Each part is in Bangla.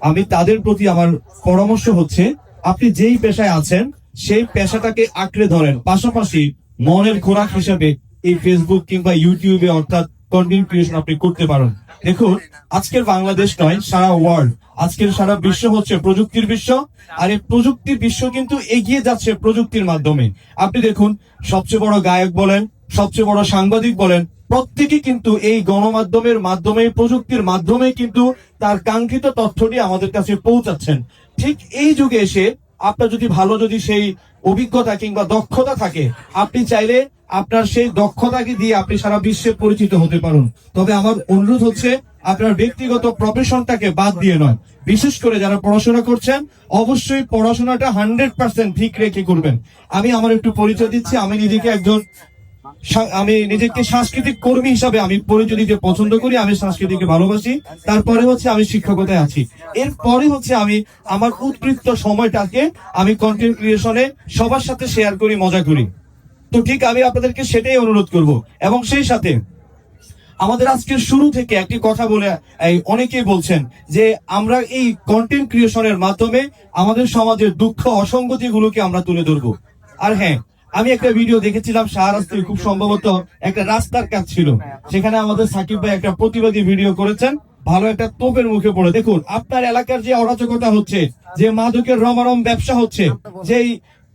আমি তাদের প্রতি আমার পরামর্শ হচ্ছে, আপনি যেই পেশায় আছেন সেই পেশাটাকে আঁকড়ে ধরেন, পাশাপাশি মনের খোরাক হিসেবে এই ফেসবুক কিংবা ইউটিউবে অর্থাৎ কন্টেন্ট ক্রিয়েশন আপনি করতে পারেন। দেখুন, আজকের বাংলাদেশ নয়, সারা ওয়ার্ল্ড, আজকের সারা বিশ্ব হচ্ছে প্রযুক্তির বিশ্ব। আর এই প্রযুক্তির বিশ্ব কিন্তু এগিয়ে যাচ্ছে প্রযুক্তির মাধ্যমে। আপনি দেখুন, সবচেয়ে বড় গায়ক বলেন, সবচেয়ে বড় সাংবাদিক বলেন, প্রত্যেকে কিন্তু এই গণমাধ্যমের মাধ্যমে, প্রযুক্তির মাধ্যমে কিন্তু তার কাঙ্ক্ষিত তথ্যটি আমাদের কাছে পৌঁছাচ্ছেন। ঠিক এই যুগে এসে আপনার যদি সেই অভিজ্ঞতা কিংবা দক্ষতা থাকে, আপনি চাইলে আপনার সেই দক্ষতাকে দিয়ে আপনি সারা বিশ্বে পরিচিত হতে পারেন। তবে আমার অনুরোধ হচ্ছে, আপনার ব্যক্তিগত প্রফেশনটাকে বাদ দিয়ে নয়। বিশেষ করে যারা পড়াশোনা করছেন, অবশ্যই পড়াশোনাটা 100% ঠিক রেখে করবেন। আমি আমার একটু পরিচয় দিচ্ছি। আমি নিজেকে সাংস্কৃতিক কর্মী হিসাবে আমি পরিচয় দিতে পছন্দ করি। আমি সংস্কৃতিকে ভালোবাসি। তারপরে হচ্ছে আমি শিক্ষকতায় আছি। এরপরে হচ্ছে আমি আমার উৎকৃষ্ট সময়টাকে আমি কন্টেন্ট ক্রিয়েশনে সবার সাথে শেয়ার করি, মজা করি। তো ঠিক আমি আপনাদেরকে সেটাই অনুরোধ করব। এবং সেই সাথে আমাদের আজকের শুরু থেকে একটি কথা বলে অনেকেই বলছেন যে আমরা এই কন্টেন্ট ক্রিয়েশনের মাধ্যমে আমাদের সমাজের দুঃখ অসঙ্গতি গুলোকে আমরা তুলে ধরবো। আর হ্যাঁ, আমি একটা ভিডিও দেখেছিলাম শাহরাস্তায়, খুব সম্ভবত একটা রাস্তার কাজ ছিল, সেখানে আমাদের সাকিব ভাই একটা প্রতিবাদী ভিডিও করেছেন, ভালো একটা তোপের মুখে পড়ে। দেখুন, আপনার এলাকার যে অরাজকতা হচ্ছে, যে মাদকের রমারম ব্যবসা হচ্ছে, যেই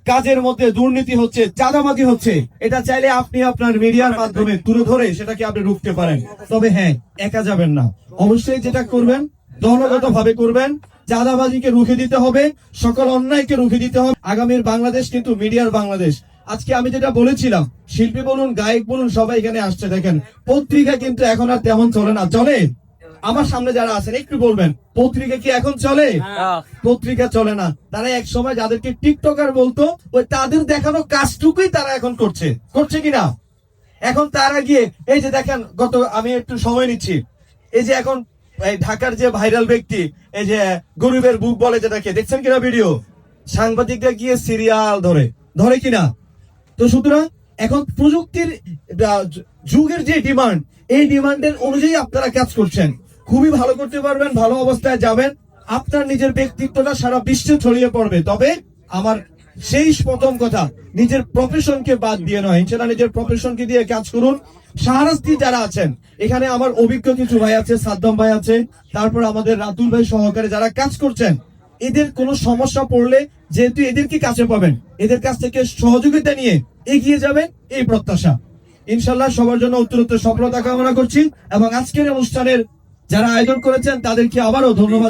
কাজের মধ্যে দুর্নীতি হচ্ছে, চাঁদাবাজি হচ্ছে, এটা চাইলে আপনি আপনার মিডিয়ার মাধ্যমে তুলে ধরে সেটাকে আপনি রুখতে পারেন। তবে হ্যাঁ, একা যাবেন না। অবশ্যই যেটা করবেন, দলগত ভাবে করবেন। চাঁদাবাজিকে রুখে দিতে হবে, সকল অন্যায়কে রুখে দিতে হবে। আগামীর বাংলাদেশ কিন্তু মিডিয়ার বাংলাদেশ। আজকে আমি যেটা বলেছিলাম, শিল্পী বলুন, গায়ক বলুন, সবাই এখানে আসছে। দেখেন, পত্রিকা কিন্তু এখন আর তেমন চলে না। চলে? আমার সামনে যারা আছেন একটু বলবেন, পত্রিকা কি এখন চলে? পত্রিকা চলে না। তারা এক সময় যাদেরকে টিকটকার বলতো, ওই তাদের দেখানো কাজটুকুই তারা এখন করছে কিনা? এখন তারা গিয়ে এই যে দেখেন, আমি একটু সময় নিচ্ছি, এই যে এখন এই ঢাকার যে ভাইরাল ব্যক্তি, এই যে গরিবের বুক বলে যেটাকে, দেখছেন কিনা ভিডিও? সাংবাদিকরা গিয়ে সিরিয়াল ধরে কিনা? তো সুতরাং এখন প্রযুক্তির যুগের যে ডিমান্ড, এই ডিমান্ডের অনুযায়ী আপনারা কাজ করছেন, খুবই ভালো করতে পারবেন, ভালো অবস্থায় যাবেন, আপনার নিজের ব্যক্তিত্বটা সারা বিশ্বে ছড়িয়ে পড়বে। তবে আমার সেই প্রথম কথা, নিজের প্রফেশনকে বাদ দিয়ে নয়, ইনশাআল্লাহ নিজের প্রফেশনকে দিয়ে কাজ করুন। শাহরাস্তি যারা আছেন, এখানে আমার অভিজ্ঞ কিছু ভাই আছে, সাদ্দাম ভাই আছে, তারপর আমাদের রাতুল ভাই সহকারে যারা কাজ করছেন, এদের কোনো সমস্যা পড়লে যেহেতু এদেরকে কাছে পাবেন, এদের কাছ থেকে সহযোগিতা নিয়ে এগিয়ে যাবেন, এই প্রত্যাশা। ইনশাল্লাহ সবার জন্য উত্তরোত্তর সফলতা কামনা করছি। এবং আজকের অনুষ্ঠানের যারা আয়োজন করেছেন তাদেরকে আবারও ধন্যবাদ।